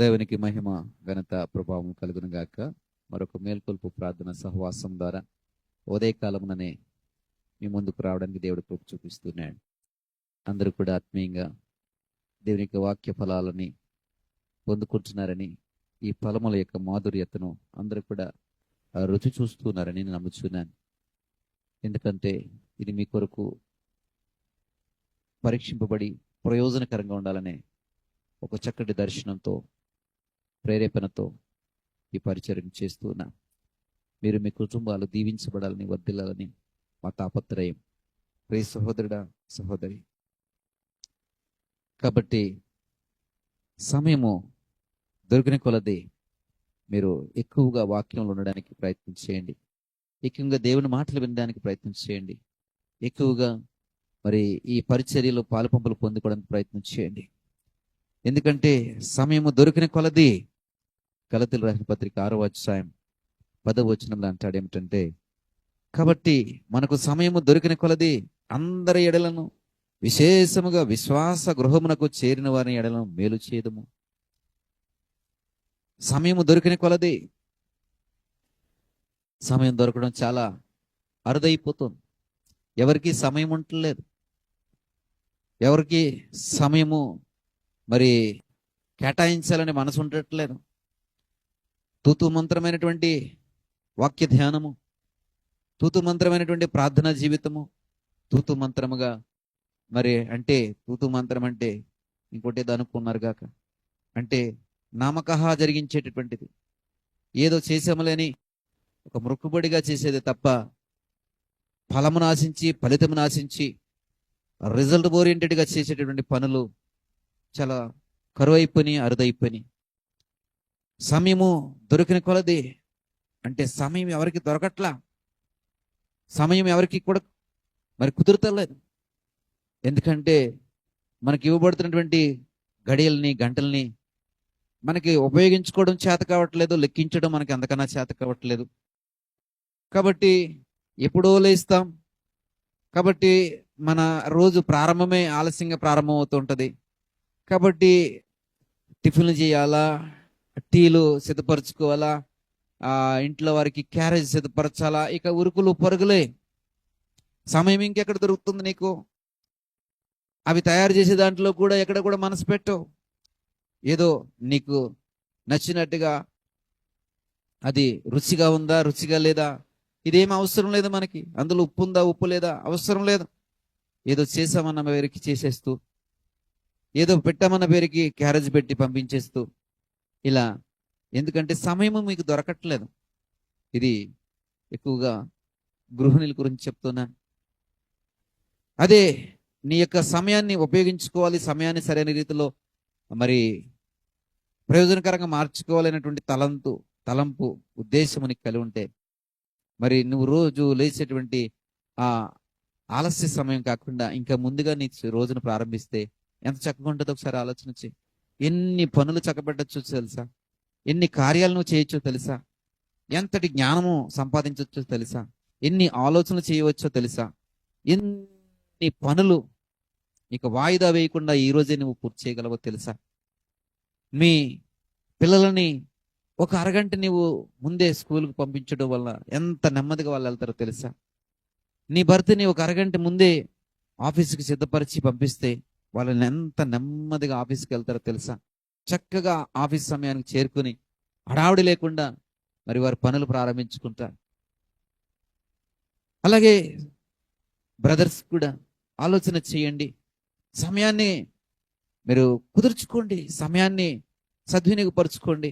దేవునికి మహిమ ఘనత ప్రభావం కలుగును గాక. మరొక మేల్కొల్పు ప్రార్థన సహవాసం ద్వారా ఉదయకాలముననే మీ ముందుకు రావడానికి దేవుడు కృప చూపిస్తున్నాడు. అందరూ కూడా ఆత్మీయంగా దేవుని యొక్క వాక్య ఫలాలని పొందుకుంటున్నారని, ఈ ఫలముల యొక్క మాధుర్యతను అందరూ కూడా రుచి చూస్తున్నారని నేను నమ్ముచున్నాను. ఎందుకంటే ఇది మీ కొరకు పరీక్షింపబడి ప్రయోజనకరంగా ఉండాలనే ఒక చక్కటి దర్శనంతో, ప్రేరేపణతో ఈ పరిచర్యను చేస్తూ ఉన్నా. మీరు మీ కుటుంబాలు దీవించబడాలని, వర్ధిల్లాలని మా తాపత్రయం. ప్రియ సహోదరుడా, సహోదరి, కాబట్టి సమయము దొరికిన కొలది మీరు ఎక్కువగా వాక్యంలో ఉండడానికి ప్రయత్నం చేయండి. ఎక్కువగా దేవుని మాటలు వినడానికి ప్రయత్నం చేయండి. ఎక్కువగా మరి ఈ పరిచర్యలో పాలుపంపులు పొందుకోవడానికి ప్రయత్నం చేయండి. ఎందుకంటే సమయము దొరికిన కొలది, గలతీయులకు రాసిన పత్రిక 6వ అధ్యాయం 10వ వచనంలో అంటాడు ఏమిటంటే, కాబట్టి మనకు సమయము దొరికిన కొలది అందరి ఎడలను, విశేషముగా విశ్వాస గృహమునకు చేరిన వారిని ఎడలను మేలు చేయదము. సమయము దొరికిన కొలది, సమయం దొరకడం చాలా అరుదైపోతుంది. ఎవరికి సమయం ఉండలేదు, ఎవరికి సమయము మరి కేటాయించాలని మనసు ఉండట్లేదు. తూతు మంత్రమైనటువంటి వాక్య ధ్యానము, తూతు మంత్రమైనటువంటి ప్రార్థనా జీవితము, తూతు మంత్రముగా మరి అంటే తూతు మంత్రం అంటే ఇంకోటి ఏదో అనుకున్నారు గాక, అంటే నామకహా జరిగించేటటువంటిది, ఏదో చేసాములేని ఒక మొక్కుబడిగా చేసేది తప్ప ఫలమును ఆశించి, ఫలితమును ఆశించి, రిజల్ట్ ఓరియంటెడ్గా చేసేటటువంటి పనులు చాలా కరువైపోయి, అరుదైపోయి. సమయము దొరికిన కొలది, అంటే సమయం ఎవరికి దొరకట్లా, సమయం ఎవరికి కూడా మరి కుదురుతలేదు. ఎందుకంటే మనకి ఇవ్వబడుతున్నటువంటి గడియల్ని, గంటల్ని మనకి ఉపయోగించుకోవడం చేత కావట్లేదు, లెక్కించడం మనకి అంతకన్నా చేత కావట్లేదు. కాబట్టి ఎప్పుడో లేస్తాం, కాబట్టి మన రోజు ప్రారంభమే ఆలస్యంగా ప్రారంభం అవుతుంటుంది. కాబట్టి టిఫిన్లు చేయాలా, టీలు సిద్ధపరచుకోవాలా, ఇంట్లో వారికి క్యారేజ్ సిద్ధపరచాలా, ఇక ఉరుకులు పరుగులే. సమయం ఇంకెక్కడ దొరుకుతుంది నీకు? అవి తయారు చేసే దాంట్లో కూడా ఎక్కడ కూడా మనసు పెట్టవు. ఏదో నీకు నచ్చినట్టుగా, అది రుచిగా ఉందా, రుచిగా లేదా, ఇదేం అవసరం లేదు మనకి. అందులో ఉప్పు ఉందా, ఉప్పు లేదా, అవసరం లేదు. ఏదో చేసామన్న పేరుకి చేసేస్తూ, ఏదో పెట్టామన్న పేరుకి క్యారేజ్ పెట్టి పంపించేస్తూ ఇలా. ఎందుకంటే సమయము మీకు దొరకట్లేదు. ఇది ఎక్కువగా గృహిణుల గురించి చెప్తున్నాను. అదే నీ యొక్క సమయాన్ని ఉపయోగించుకోవాలి, సమయాన్ని సరైన రీతిలో మరి ప్రయోజనకరంగా మార్చుకోవాలనేటువంటి తలంపు, ఉద్దేశము నీకు కలిగి ఉంటే, మరి నువ్వు రోజు లేచేటువంటి ఆ ఆలస్య సమయం కాకుండా ఇంకా ముందుగా నీ రోజును ప్రారంభిస్తే ఎంత చక్కగా ఉంటుందో ఒకసారి ఆలోచన చేయి. ఎన్ని పనులు చక్కబెట్టచ్చో తెలుసా? ఎన్ని కార్యాలు నువ్వు చేయొచ్చో తెలుసా? ఎంతటి జ్ఞానము సంపాదించవచ్చో తెలుసా? ఎన్ని ఆలోచనలు చేయవచ్చో తెలుసా? ఎన్ని పనులు ఇక వాయిదా వేయకుండా ఈ రోజే నువ్వు పూర్తి చేయగలవో తెలుసా? మీ పిల్లలని ఒక అరగంట నువ్వు ముందే స్కూల్కి పంపించడం వల్ల ఎంత నెమ్మదిగా వాళ్ళు వెళ్తారో తెలుసా? నీ భర్తని ఒక అరగంట ముందే ఆఫీస్కి సిద్ధపరిచి పంపిస్తే వాళ్ళని ఎంత నెమ్మదిగా ఆఫీస్కి వెళ్తారో తెలుసా? చక్కగా ఆఫీస్ సమయానికి చేరుకుని హడావుడి లేకుండా మరి వారి పనులు ప్రారంభించుకుంటారు. అలాగే బ్రదర్స్ కూడా ఆలోచన చేయండి. సమయాన్ని మీరు కుదుర్చుకోండి, సమయాన్ని సద్వినియోగపరుచుకోండి.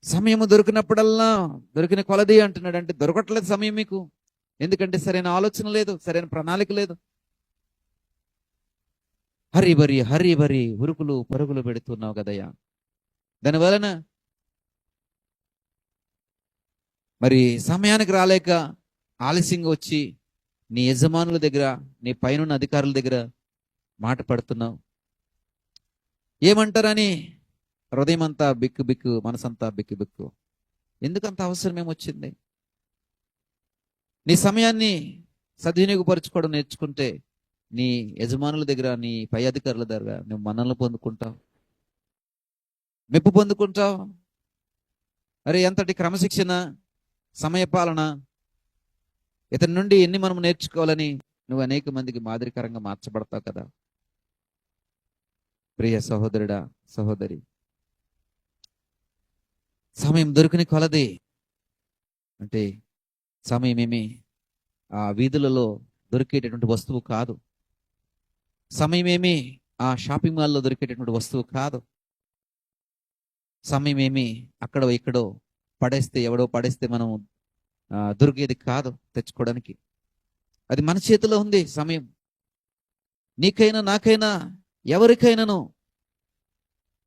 సమయము దొరికినప్పుడల్లా, దొరికిన కొలది అంటున్నాడు. అంటే దొరకట్లేదు సమయం మీకు. ఎందుకంటే సరైన ఆలోచన లేదు, సరైన ప్రణాళిక లేదు. హరి ఉరుకులు పరుగులు పెడుతున్నావు కదయ్యా. దానివలన మరి సమయానికి రాలేక ఆలస్యంగా వచ్చి నీ యజమానుల దగ్గర, నీ పైన అధికారుల దగ్గర మాట పడుతున్నావు. ఏమంటారని హృదయం అంతా బిక్కు బిక్కు, మనసంతా బిక్కు బిక్కు. ఎందుకంత అవసరం ఏమొచ్చింది? నీ సమయాన్ని సద్వినియోగపరచుకోవడం నేర్చుకుంటే నీ యజమానుల దగ్గర, నీ పై అధికారుల దగ్గర నువ్వు మన్ననలు పొందుకుంటావు. మెప్పు పొందుకుంటావు. అరే ఎంతటి క్రమశిక్షణ, సమయపాలన, ఇతని నుండి ఎన్ని మనం నేర్చుకోవాలని నువ్వు అనేక మందికి మాదిరికరంగా మార్చబడతావు కదా. ప్రియ సహోదరుడా, సహోదరి, సమయం దొరికిన కొలది అంటే సమయం ఏమి ఆ వీధులలో దొరికేటటువంటి వస్తువు కాదు. సమయం ఏమి ఆ షాపింగ్ మాల్లో దొరికేటటువంటి వస్తువు కాదు. సమయం ఏమి అక్కడో ఇక్కడో పడేస్తే ఎవడో పడేస్తే మనం దొరికేది కాదు తెచ్చుకోవడానికి. అది మన చేతిలో ఉంది సమయం. నీకైనా నాకైనా ఎవరికైనాను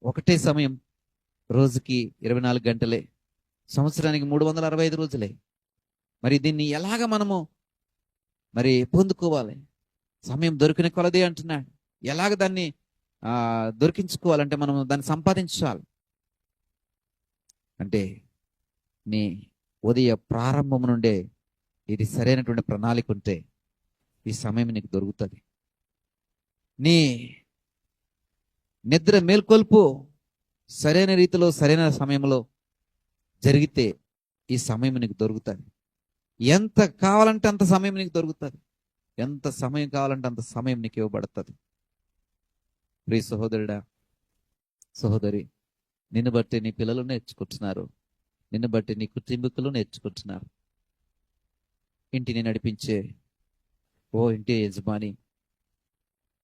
ఒకటే సమయం. రోజుకి 24 గంటలే, సంవత్సరానికి 365 రోజులే. మరి దీన్ని ఎలాగ మనము మరి పొందుకోవాలి? సమయం దొరికిన కొలది అంటున్నాడు. ఎలాగ దాన్ని దొరికించుకోవాలంటే మనం దాన్ని సంపాదించాలి. అంటే నీ ఉదయ ప్రారంభం నుండే ఇది సరైనటువంటి ప్రణాళిక ఉంటే ఈ సమయం నీకు దొరుకుతుంది. నీ నిద్ర మేల్కొల్పు సరైన రీతిలో సరైన సమయంలో జరిగితే ఈ సమయం నీకు దొరుకుతుంది. ఎంత కావాలంటే అంత సమయం నీకు దొరుకుతుంది. ఎంత సమయం కావాలంటే అంత సమయం నీకు ఇవ్వబడుతుంది. ప్రియ సహోదరుడా, సహోదరి, నిన్ను బట్టి నీ పిల్లలు నేర్చుకుంటున్నారు, నిన్ను బట్టి నీ కుటుంబీకులు నేర్చుకుంటున్నారు. ఇంటిని నడిపించే ఓ ఇంటి యజమాని,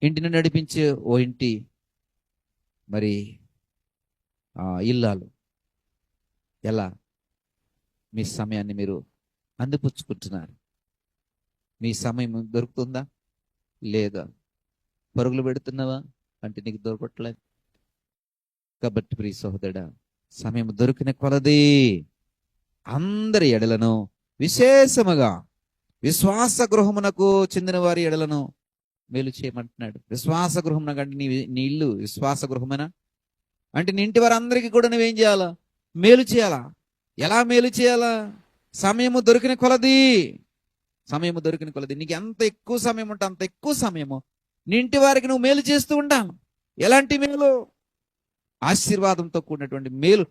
ఇంటిని నడిపించే ఓ ఇంటి మరి ఇల్లాలు, ఎలా మీ సమయాన్ని మీరు అందిపుచ్చుకుంటున్నారు? మీ సమయం దొరుకుతుందా లేదా? పరుగులు పెడుతున్నావా అంటే నీకు దొరకట్లేదు. కాబట్టి ప్రియ సహోదరుడా, సమయం దొరికిన కొలది అందరి ఎడలను, విశేషముగా విశ్వాస గృహమునకు చెందిన వారి ఎడలను మేలు చేయమంటున్నాడు. విశ్వాస గృహం అంటే నీ ఇల్లు విశ్వాస గృహమేనా అంటే నీ ఇంటి వారందరికీ కూడా నువ్వేం చేయాలా? మేలు చేయాలా. ఎలా మేలు చేయాలా? సమయము దొరికిన కొలది, సమయము దొరికిన కొలది. నీకు ఎంత ఎక్కువ సమయం ఉంటే అంత ఎక్కువ సమయము నీ ఇంటి వారికి నువ్వు మేలు చేస్తూ ఉండాలి. ఎలాంటి మేలు? ఆశీర్వాదంతో కూడినటువంటి మేలు,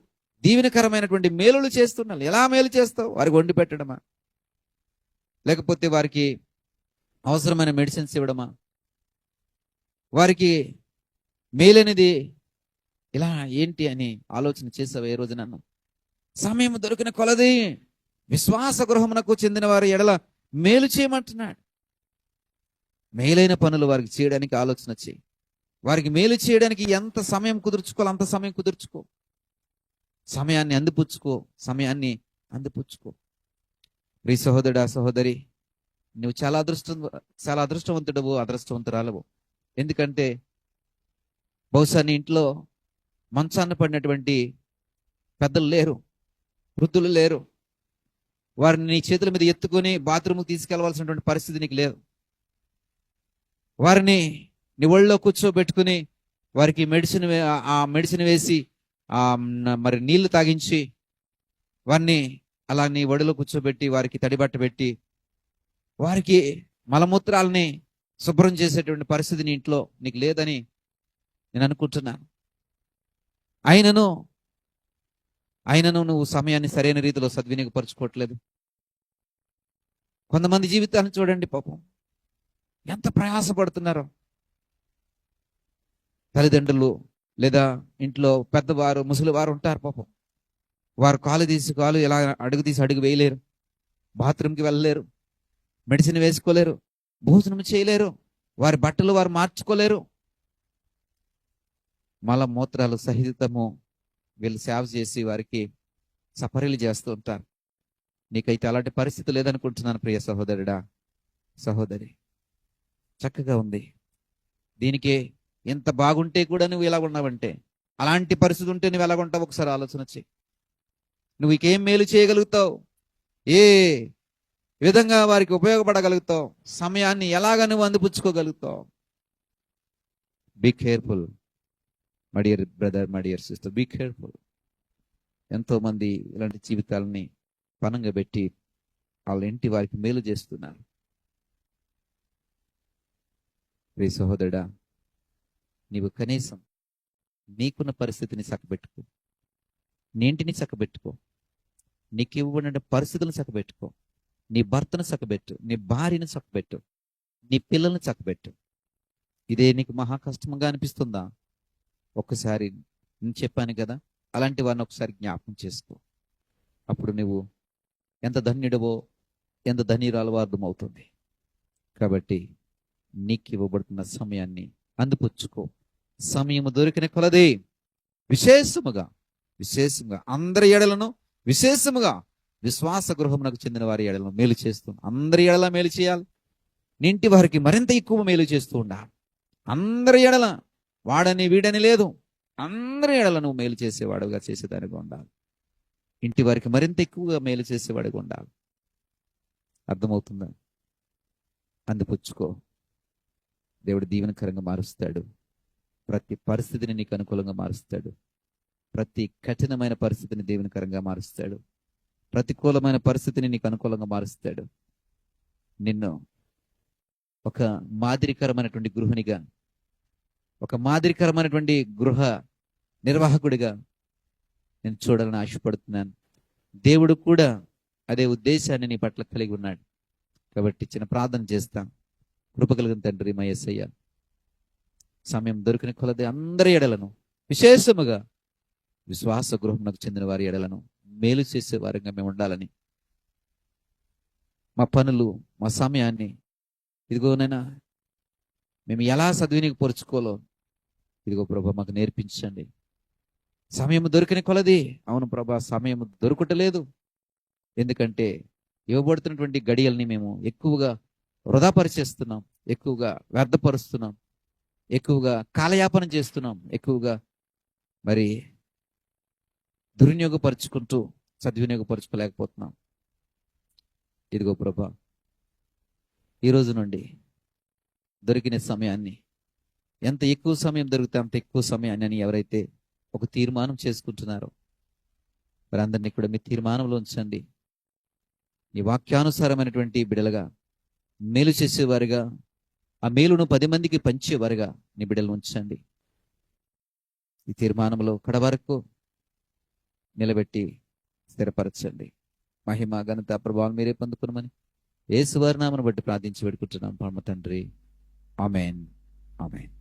దీవెనకరమైనటువంటి మేలులు చేస్తున్నాను. ఎలా మేలు చేస్తావు? వారికి వండి పెట్టడమా? లేకపోతే వారికి అవసరమైన మెడిసిన్స్ ఇవ్వడమా? వారికి మేలనేది ఇలా ఏంటి అని ఆలోచన చేసావు ఏ రోజు? నన్ను సమయం దొరికిన కొలది విశ్వాస గృహమునకు చెందిన వారి ఎడల మేలు చేయమంటున్నాడు. మేలైన పనులు వారికి చేయడానికి ఆలోచన చేయి. వారికి మేలు చేయడానికి ఎంత సమయం కుదుర్చుకోవాలి అంత సమయం కుదుర్చుకో. సమయాన్ని అందిపుచ్చుకో, సమయాన్ని అందిపుచ్చుకో. ప్రియ సహోదరుడా, సహోదరి, నువ్వు చాలా అదృష్టవంతుడవు, అదృష్టవంతురాలవు. ఎందుకంటే బహుశా నీ ఇంట్లో మంచాన్ని పడినటువంటి పెద్దలు లేరు, వృద్ధులు లేరు. వారిని నీ చేతుల మీద ఎత్తుకొని బాత్రూమ్కి తీసుకెళ్లవలసినటువంటి పరిస్థితి నీకు లేదు. వారిని నీ ఒళ్ళో కూర్చోబెట్టుకుని వారికి మెడిసిన్ వేసి మరి నీళ్లు తాగించి వారిని అలా నీ ఒడిలో కూర్చోబెట్టి వారికి తడిబట్ట పెట్టి వారికి మలమూత్రాలని శుభ్రం చేసేటువంటి పరిస్థితి నీ ఇంట్లో నీకు లేదని నేను అనుకుంటున్నాను. అయినను నువ్వు సమయాన్ని సరైన రీతిలో సద్వినియోగపరచుకోవట్లేదు. కొంతమంది జీవితాన్ని చూడండి, పాపం ఎంత ప్రయాసపడుతున్నారో. తల్లిదండ్రులు లేదా ఇంట్లో పెద్దవారు, ముసలి వారు ఉంటారు. పాపం వారు కాలు ఇలా అడుగు తీసి అడుగు వేయలేరు, బాత్రూమ్కి వెళ్ళలేరు, మెడిసిన్ వేసుకోలేరు, భోజనం చేయలేరు, వారి బట్టలు వారు మార్చుకోలేరు. మలమూత్రాలు సహితము వీళ్ళు సేవ చేసి వారికి సపరీలు చేస్తూ ఉంటారు. నీకైతే అలాంటి పరిస్థితి లేదనుకుంటున్నాను ప్రియ సహోదరుడా, సహోదరి. చక్కగా ఉంది. దీనికే ఎంత బాగుంటే కూడా నువ్వు ఇలా ఉన్నావంటే, అలాంటి పరిస్థితి ఉంటే నువ్వు ఎలాగుంటావు ఒకసారి ఆలోచన చెయ్యి. నువ్వు ఇంకేం మేలు చేయగలుగుతావు? ఏ విధంగా వారికి ఉపయోగపడగలుగుతావు? సమయాన్ని ఎలాగ నువ్వు అందిపుచ్చుకోగలుగుతావు? Be careful my dear brother, my dear sister, be careful. ఎంతో మంది ఇలాంటి జీవితాలని పనంగా పెట్టి వాళ్ళ ఇంటి వారికి మేలు చేస్తున్నారు. ప్రియ సహోదరుడా, నీవు కనీసం నీకున్న పరిస్థితిని చక్కబెట్టుకో. నీ ఇంటిని చక్కబెట్టుకో, నీకు ఇవ్వబడిన పరిస్థితులను చక్కబెట్టుకో, నీ భర్తను చక్కబెట్టు, నీ భార్యను చక్కబెట్టు, నీ పిల్లల్ని చక్కబెట్టు. ఇదే నీకు మహా కష్టంగా అనిపిస్తుందా? ఒక్కసారి నేను చెప్పాను కదా, అలాంటి వారిని ఒకసారి జ్ఞాపకం చేసుకో. అప్పుడు నువ్వు ఎంత ధన్యుడవో, ఎంత ధన్యురాలు అర్థమవుతుంది. కాబట్టి నీకు ఇవ్వబడుతున్న సమయాన్ని అందిపుచ్చుకో. సమయము దొరికిన కొలది విశేషముగా అందరి ఎడలను, విశేషముగా విశ్వాస గృహమునకు చెందిన వారి ఎడలను మేలు చేస్తూ, అందరి ఎడల మేలు చేయాలి. నింటి వారికి మరింత ఎక్కువ మేలు చేస్తూ ఉండాలి. అందరి ఎడల, వాడని వీడని లేదు, అందరి ఎడల నువ్వు మేలు చేసేవాడుగా చేసేదానిగా ఉండాలి. ఇంటి వారికి మరింత ఎక్కువగా మేలు చేసేవాడిగా ఉండాలి. అర్థమవుతుందా? అందిపుచ్చుకో. దేవుడు దీవెనకరంగా మారుస్తాడు. ప్రతి పరిస్థితిని నీకు అనుకూలంగా మారుస్తాడు. ప్రతి కఠినమైన పరిస్థితిని దీవెనకరంగా మారుస్తాడు. ప్రతికూలమైన పరిస్థితిని నీకు అనుకూలంగా మారుస్తాడు. నిన్ను ఒక మాదిరికరమైనటువంటి గృహిణిగా, ఒక మాదిరికరమైనటువంటి గృహ నిర్వాహకుడిగా నేను చూడాలని ఆశపడుతున్నాను. దేవుడు కూడా అదే ఉద్దేశాన్ని నీ పట్ల కలిగి ఉన్నాడు. కాబట్టి చిన్న ప్రార్థన చేస్తాం. కృపకలిగిన తండ్రి మా యేసయ్య, సమయం దొరికిన కొలది అందరి ఎడలను, విశేషముగా విశ్వాస గృహంకు చెందిన వారి ఎడలను మేలు చేసే వారిగా మేము ఉండాలని, మా పనులు, మా సమయాన్ని ఇదిగోనైనా మేము ఎలా సద్వినియోగపరుచుకోవాలో ఇదిగో ప్రభా మాకు నేర్పించండి. సమయం దొరికిన కొలది, అవును ప్రభా సమయం దొరకటలేదు. ఎందుకంటే ఇవ్వబడుతున్నటువంటి గడియల్ని మేము ఎక్కువగా వృధాపరిచేస్తున్నాం, ఎక్కువగా వ్యర్థపరుస్తున్నాం, ఎక్కువగా కాలయాపన చేస్తున్నాం, ఎక్కువగా మరి దుర్వినియోగపరుచుకుంటూ సద్వినియోగపరుచుకోలేకపోతున్నాం. ఇదిగో ప్రభా, ఈ రోజు నుండి దొరికిన సమయాన్ని, ఎంత ఎక్కువ సమయం దొరికితే అంత ఎక్కువ సమయాన్ని అని ఎవరైతే ఒక తీర్మానం చేసుకుంటున్నారో వారందరినీ కూడా మీ తీర్మానంలో ఉంచండి. ఈ వాక్యానుసారమైనటువంటి బిడలుగా, మేలు చేసేవారుగా, ఆ మేలును 10 మందికి పంచేవారుగా నీ బిడ్డలను ఉంచండి. ఈ తీర్మానంలో కడవరకు నిలబెట్టి స్థిరపరచండి. మహిమ, ఘనత, ప్రభావం మీరే పొందుకునమని యేసు వారి నామమును బట్టి ప్రార్థించి వేడుకుంటున్నాం పరమ తండ్రి. ఆమేన్, ఆమేన్.